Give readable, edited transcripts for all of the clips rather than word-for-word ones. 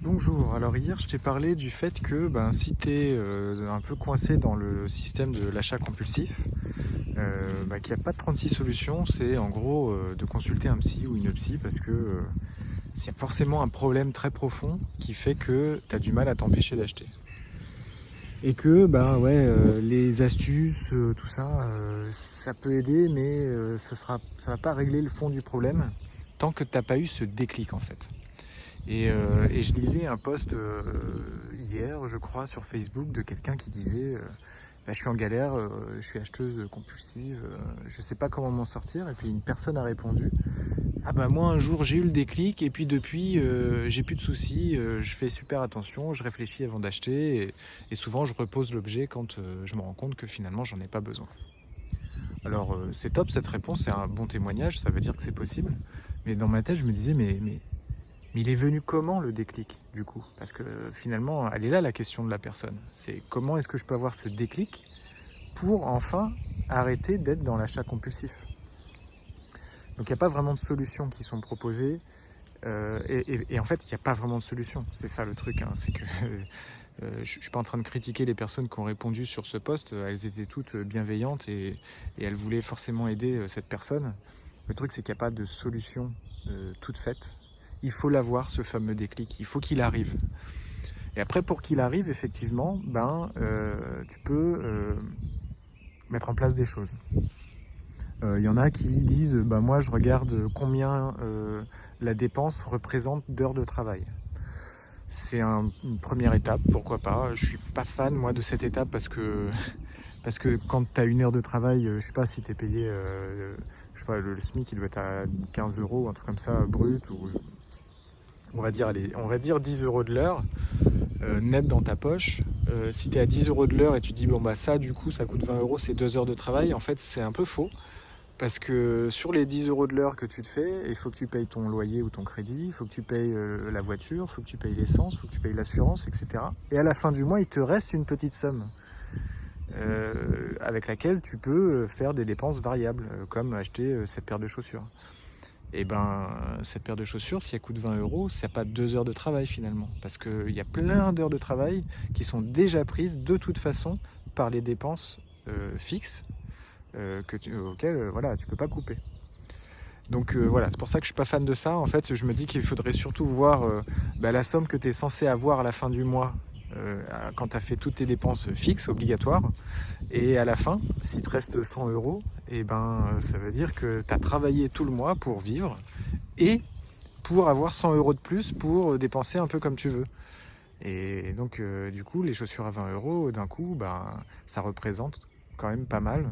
Bonjour, alors hier je t'ai parlé du fait que si tu es un peu coincé dans le système de l'achat compulsif, qu'il n'y a pas de 36 solutions, c'est en gros de consulter un psy ou une psy parce que c'est forcément un problème très profond qui fait que tu as du mal à t'empêcher d'acheter. Et que les astuces, tout ça, ça peut aider, mais ça va pas régler le fond du problème tant que tu n'as pas eu ce déclic en fait. Et je lisais un post hier, je crois, sur Facebook de quelqu'un qui disait je suis en galère, je suis acheteuse compulsive, je sais pas comment m'en sortir. Et puis une personne a répondu moi un jour j'ai eu le déclic et puis depuis j'ai plus de soucis, je fais super attention, je réfléchis avant d'acheter et souvent je repose l'objet quand je me rends compte que finalement j'en ai pas besoin. Alors c'est top cette réponse, c'est un bon témoignage, ça veut dire que c'est possible. Mais dans ma tête je me disais mais il est venu comment le déclic du coup? Parce que finalement, elle est là la question de la personne. C'est comment est-ce que je peux avoir ce déclic pour enfin arrêter d'être dans l'achat compulsif? Donc il n'y a pas vraiment de solutions qui sont proposées. Et en fait, il n'y a pas vraiment de solution. C'est ça le truc. C'est que je ne suis pas en train de critiquer les personnes qui ont répondu sur ce post. Elles étaient toutes bienveillantes et elles voulaient forcément aider cette personne. Le truc, c'est qu'il n'y a pas de solution toute faite. Il faut l'avoir, ce fameux déclic. Il faut qu'il arrive. Et après, pour qu'il arrive, effectivement, tu peux mettre en place des choses. Il y en a qui disent, moi, je regarde combien la dépense représente d'heures de travail. C'est une première étape, pourquoi pas. Je suis pas fan, moi, de cette étape parce que quand tu as une heure de travail, je sais pas si tu es payé, je sais pas, le SMIC, il doit être à 15 euros, un truc comme ça, brut, ou on va dire 10 euros de l'heure, net dans ta poche. Si tu es à 10 euros de l'heure et tu dis, ça, du coup, ça coûte 20 euros, c'est 2 heures de travail, en fait, c'est un peu faux. Parce que sur les 10 euros de l'heure que tu te fais, il faut que tu payes ton loyer ou ton crédit, il faut que tu payes la voiture, il faut que tu payes l'essence, il faut que tu payes l'assurance, etc. Et à la fin du mois, il te reste une petite somme avec laquelle tu peux faire des dépenses variables, comme acheter cette paire de chaussures. Et cette paire de chaussures, si elle coûte 20 euros, ça n'a pas 2 heures de travail finalement. Parce qu'il y a plein d'heures de travail qui sont déjà prises de toute façon par les dépenses fixes auxquelles tu peux pas couper. Donc c'est pour ça que je suis pas fan de ça. En fait, je me dis qu'il faudrait surtout voir la somme que tu es censé avoir à la fin du mois quand tu as fait toutes tes dépenses fixes, obligatoires. Et à la fin, s'il te reste 100 euros, ça veut dire que tu as travaillé tout le mois pour vivre et pour avoir 100 euros de plus pour dépenser un peu comme tu veux. Et donc, du coup, les chaussures à 20 euros, d'un coup, ça représente quand même pas mal.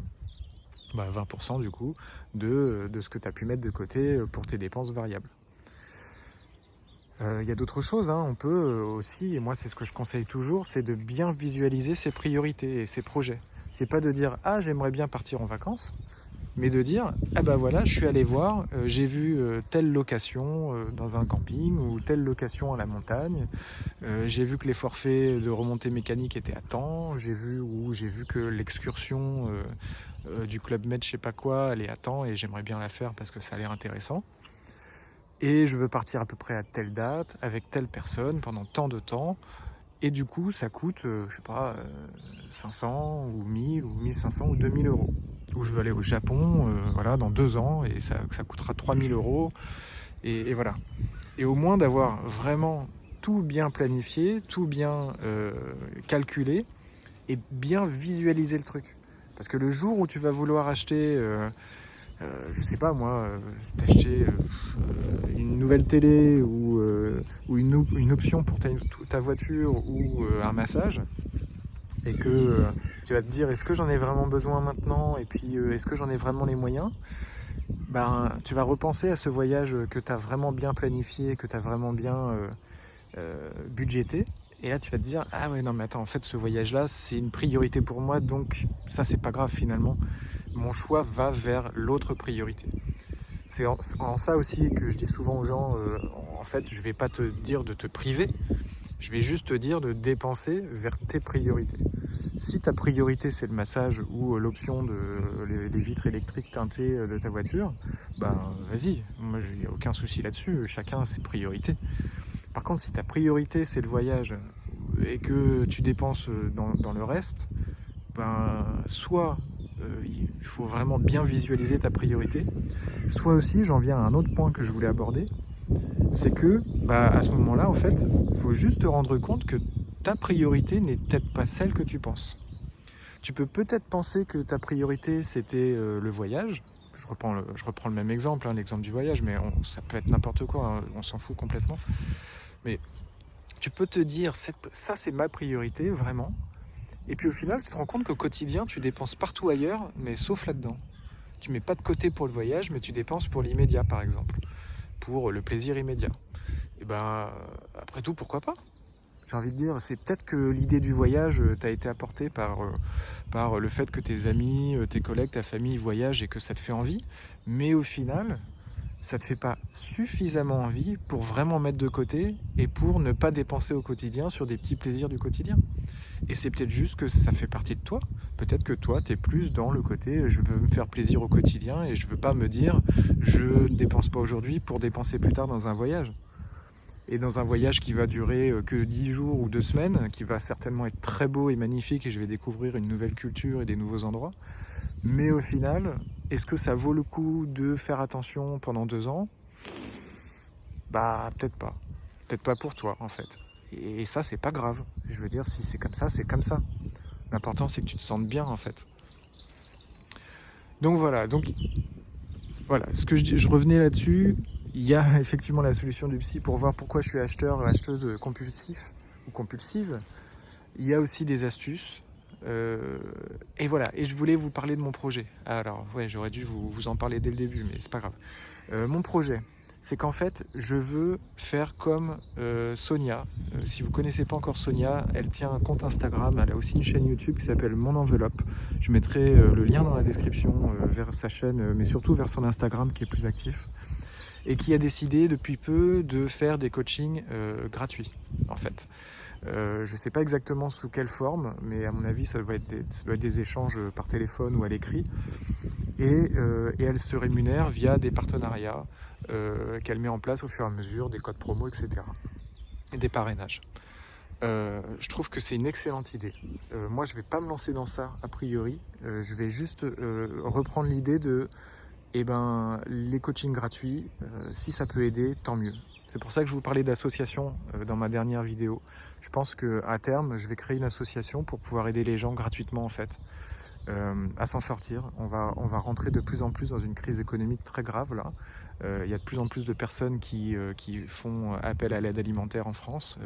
20% du coup de ce que tu as pu mettre de côté pour tes dépenses variables. Il y a d'autres choses, on peut aussi, et moi c'est ce que je conseille toujours, c'est de bien visualiser ses priorités et ses projets. C'est pas de dire « Ah, j'aimerais bien partir en vacances », mais de dire « Ah voilà, je suis allé voir, j'ai vu telle location dans un camping ou telle location à la montagne, j'ai vu que les forfaits de remontée mécanique étaient à temps, j'ai vu que l'excursion du Club Med je sais pas quoi, elle est à temps et j'aimerais bien la faire parce que ça a l'air intéressant. Et je veux partir à peu près à telle date, avec telle personne, pendant tant de temps. Et du coup, ça coûte, 500 ou 1000 ou 1500 ou 2000 euros. Ou je veux aller au Japon, dans 2 ans, et ça coûtera 3000 euros. Et voilà. Et au moins d'avoir vraiment tout bien planifié, tout bien calculé, et bien visualiser le truc. Parce que le jour où tu vas vouloir acheter, je sais pas moi, t'acheter une nouvelle télé ou une option pour ta voiture ou un massage, et que tu vas te dire est-ce que j'en ai vraiment besoin maintenant et puis est-ce que j'en ai vraiment les moyens, tu vas repenser à ce voyage que tu as vraiment bien planifié, que tu as vraiment bien budgété. Et là, tu vas te dire, ah ouais, non, mais attends, en fait, ce voyage-là, c'est une priorité pour moi, donc ça, c'est pas grave finalement. Mon choix va vers l'autre priorité. C'est en ça aussi que je dis souvent aux gens, en fait, je vais pas te dire de te priver, je vais juste te dire de dépenser vers tes priorités. Si ta priorité, c'est le massage ou l'option de les vitres électriques teintées de ta voiture, vas-y, moi, il n'y a aucun souci là-dessus, chacun a ses priorités. Par contre, si ta priorité c'est le voyage et que tu dépenses dans le reste, ben, soit il faut vraiment bien visualiser ta priorité, soit aussi, j'en viens à un autre point que je voulais aborder, c'est que à ce moment-là, en fait, il faut juste te rendre compte que ta priorité n'est peut-être pas celle que tu penses. Tu peux peut-être penser que ta priorité c'était le voyage. Je reprends le même exemple, hein, l'exemple du voyage, mais ça peut être n'importe quoi, hein, on s'en fout complètement. Mais tu peux te dire, ça c'est ma priorité, vraiment. Et puis au final, tu te rends compte qu'au quotidien, tu dépenses partout ailleurs, mais sauf là-dedans. Tu mets pas de côté pour le voyage, mais tu dépenses pour l'immédiat, par exemple. Pour le plaisir immédiat. Et après tout, pourquoi pas ? J'ai envie de dire, c'est peut-être que l'idée du voyage t'a été apportée par le fait que tes amis, tes collègues, ta famille voyagent et que ça te fait envie. Mais au final, ça ne te fait pas suffisamment envie pour vraiment mettre de côté et pour ne pas dépenser au quotidien sur des petits plaisirs du quotidien. Et c'est peut-être juste que ça fait partie de toi. Peut-être que toi, tu es plus dans le côté je veux me faire plaisir au quotidien et je veux pas me dire je ne dépense pas aujourd'hui pour dépenser plus tard dans un voyage. Et dans un voyage qui va durer que 10 jours ou 2 semaines, qui va certainement être très beau et magnifique et je vais découvrir une nouvelle culture et des nouveaux endroits. Mais au final, est-ce que ça vaut le coup de faire attention pendant 2 ans ? Peut-être pas. Peut-être pas pour toi en fait. Et ça, c'est pas grave. Je veux dire, si c'est comme ça, c'est comme ça. L'important, c'est que tu te sentes bien en fait. Donc voilà, ce que je revenais là-dessus. Il y a effectivement la solution du psy pour voir pourquoi je suis acheteuse compulsif ou compulsive. Il y a aussi des astuces. Et voilà, et je voulais vous parler de mon projet. Alors, ouais, j'aurais dû vous en parler dès le début, mais c'est pas grave. Mon projet, c'est qu'en fait, je veux faire comme Sonia. Si vous connaissez pas encore Sonia, elle tient un compte Instagram, elle a aussi une chaîne YouTube qui s'appelle Mon Enveloppe. Je mettrai le lien dans la description vers sa chaîne, mais surtout vers son Instagram qui est plus actif. Et qui a décidé depuis peu de faire des coachings gratuits, en fait. Je ne sais pas exactement sous quelle forme, mais à mon avis, ça doit être des échanges par téléphone ou à l'écrit. Et elle se rémunère via des partenariats qu'elle met en place au fur et à mesure, des codes promo, etc. Et des parrainages. Je trouve que c'est une excellente idée. Moi, je ne vais pas me lancer dans ça, a priori. Je vais juste reprendre l'idée de les coachings gratuits, si ça peut aider, tant mieux. C'est pour ça que je vous parlais d'association dans ma dernière vidéo. Je pense qu'à terme, je vais créer une association pour pouvoir aider les gens gratuitement en fait, à s'en sortir. On va rentrer de plus en plus dans une crise économique très grave là. Il y a de plus en plus de personnes qui font appel à l'aide alimentaire en France.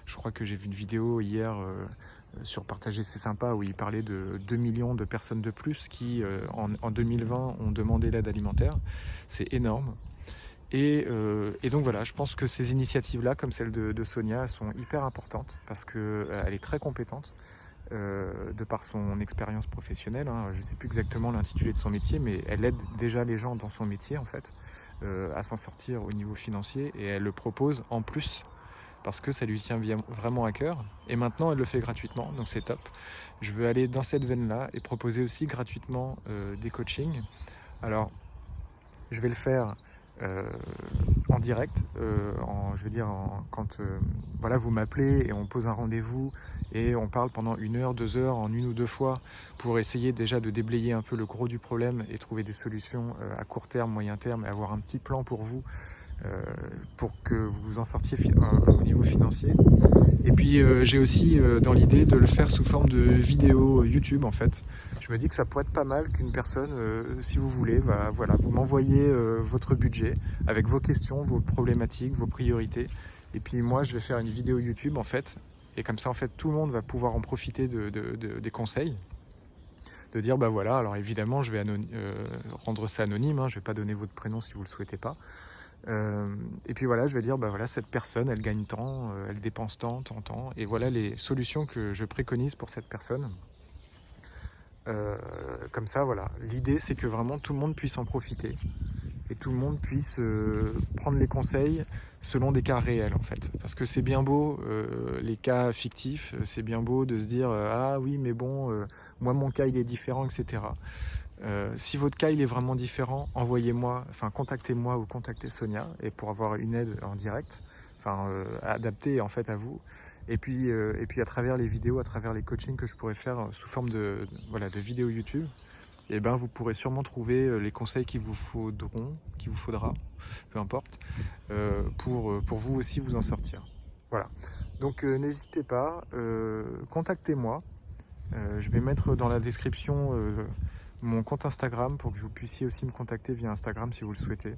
Je crois que j'ai vu une vidéo hier sur Partager c'est sympa où il parlait de 2 millions de personnes de plus qui en 2020 ont demandé l'aide alimentaire. C'est énorme. Et donc voilà, je pense que ces initiatives-là, comme celle de Sonia, sont hyper importantes parce qu'elle est très compétente de par son expérience professionnelle. Je ne sais plus exactement l'intitulé de son métier, mais elle aide déjà les gens dans son métier en fait à s'en sortir au niveau financier et elle le propose en plus parce que ça lui tient vraiment à cœur. Et maintenant, elle le fait gratuitement, donc c'est top. Je veux aller dans cette veine-là et proposer aussi gratuitement des coachings. Alors, je vais le faire en direct, quand vous m'appelez et on pose un rendez-vous et on parle pendant 1 heure, 2 heures, en 1 ou 2 fois pour essayer déjà de déblayer un peu le gros du problème et trouver des solutions à court terme, moyen terme et avoir un petit plan pour vous pour que vous vous en sortiez au niveau financier. Et puis j'ai aussi dans l'idée de le faire sous forme de vidéo YouTube en fait. Je me dis que ça pourrait être pas mal qu'une personne, si vous voulez, vous m'envoyez votre budget avec vos questions, vos problématiques, vos priorités. Et puis moi je vais faire une vidéo YouTube en fait. Et comme ça en fait tout le monde va pouvoir en profiter des conseils. De dire alors évidemment je vais rendre ça anonyme, je ne vais pas donner votre prénom si vous ne le souhaitez pas. Et puis je vais dire cette personne elle gagne tant, elle dépense tant, et voilà les solutions que je préconise pour cette personne. Comme ça l'idée c'est que vraiment tout le monde puisse en profiter et tout le monde puisse prendre les conseils selon des cas réels en fait, parce que c'est bien beau les cas fictifs, c'est bien beau de se dire ah oui mais bon moi mon cas il est différent, etc. Si votre cas il est vraiment différent, contactez-moi ou contactez Sonia et pour avoir une aide en direct adapté en fait à vous. Et puis à travers les vidéos, à travers les coachings que je pourrais faire sous forme de vidéos YouTube, et ben vous pourrez sûrement trouver les conseils qu'il vous faudra, peu importe, pour vous aussi vous en sortir. Voilà. Donc n'hésitez pas, contactez-moi. Je vais mettre dans la description mon compte Instagram pour que vous puissiez aussi me contacter via Instagram si vous le souhaitez.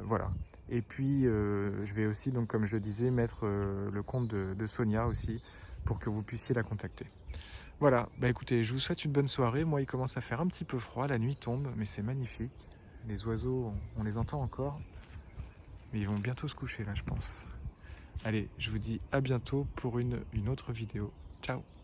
Voilà. Et puis je vais aussi, donc comme je disais, mettre le compte de Sonia aussi pour que vous puissiez la contacter. Voilà, bah écoutez, je vous souhaite une bonne soirée. Moi, il commence à faire un petit peu froid, la nuit tombe, mais c'est magnifique. Les oiseaux, on les entend encore, mais ils vont bientôt se coucher là, je pense. Allez, je vous dis à bientôt pour une autre vidéo. Ciao!